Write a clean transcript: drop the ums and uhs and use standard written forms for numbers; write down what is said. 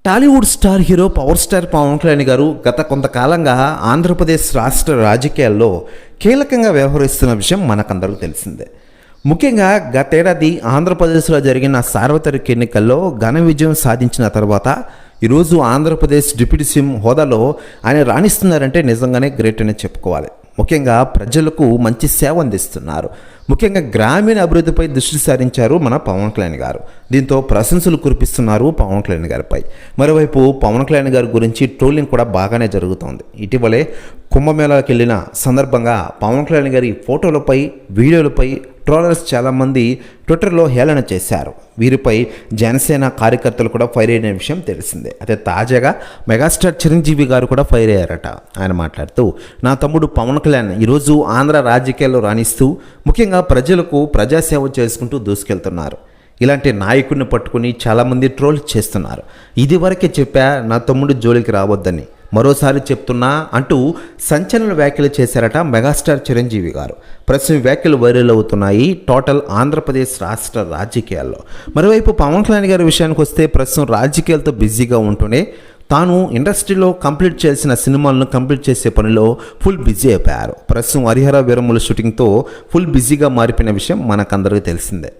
Tollywood star hero power star Pawan Kalyan గారు గత కొంతకాలంగా ఆంధ్రప్రదేశ్ రాష్ట్ర రాజకీయాల్లో కీలకంగా వ్యవహరిస్తున్న విషయం మనకందరికీ తెలిసిందే. ముఖ్యంగా గతేడాది ఆంధ్రప్రదేశ్లో జరిగిన సార్వత్రిక ఎన్నికల్లో ఘన విజయం సాధించిన తర్వాత ఈరోజు ఆంధ్రప్రదేశ్ డిప్యూటీ సీఎం హోదాలో ఆయన రాణిస్తున్నారంటే నిజంగానే గ్రేట్ అని చెప్పుకోవాలి. ముఖ్యంగా ప్రజలకు మంచి సేవ అందిస్తున్నారు. ముఖ్యంగా గ్రామీణ అభివృద్ధిపై దృష్టి సారించారు మన పవన్ కళ్యాణ్ గారు. దీంతో ప్రశంసలు కురిపిస్తున్నారు పవన్ కళ్యాణ్ గారిపై. మరోవైపు పవన్ కళ్యాణ్ గారి గురించి ట్రోలింగ్ కూడా బాగానే జరుగుతోంది. ఇటీవలే కుంభమేళాకి వెళ్ళిన సందర్భంగా పవన్ కళ్యాణ్ గారి ఫోటోలపై వీడియోలపై ట్రోలర్స్ చాలామంది ట్విట్టర్లో హేళన చేశారు. వీరిపై జనసేన కార్యకర్తలు కూడా ఫైర్ అయిన విషయం తెలిసిందే. అయితే తాజాగా మెగాస్టార్ చిరంజీవి గారు కూడా ఫైర్ అయ్యారట. ఆయన మాట్లాడుతూ, నా తమ్ముడు పవన్ కళ్యాణ్ ఈరోజు ఆంధ్ర రాజకీయాల్లో రాణిస్తూ ముఖ్యంగా ప్రజలకు ప్రజాసేవ చేసుకుంటూ దూసుకెళ్తున్నారు. ఇలాంటి నాయకుడిని పట్టుకుని చాలామంది ట్రోల్ చేస్తున్నారు. ఇదివరకే చెప్పా నా తమ్ముడు జోలికి రావద్దని, మరోసారి చెప్తున్నా అంటూ సంచలన వ్యాఖ్యలు చేశారట మెగాస్టార్ చిరంజీవి గారు. ప్రస్తుతం వ్యాఖ్యలు వైరల్ అవుతున్నాయి టోటల్ ఆంధ్రప్రదేశ్ రాష్ట్ర రాజకీయాల్లో. మరోవైపు పవన్ కళ్యాణ్ గారి విషయానికి వస్తే ప్రస్తుతం రాజకీయాలతో బిజీగా ఉంటూనే తాను ఇండస్ట్రీలో కంప్లీట్ చేసిన సినిమాలను కంప్లీట్ చేసే పనిలో ఫుల్ బిజీ అయిపోయారు. ప్రస్తుతం హరిహర వీరముల షూటింగ్తో ఫుల్ బిజీగా మారిపోయిన విషయం మనకందరికీ తెలిసిందే.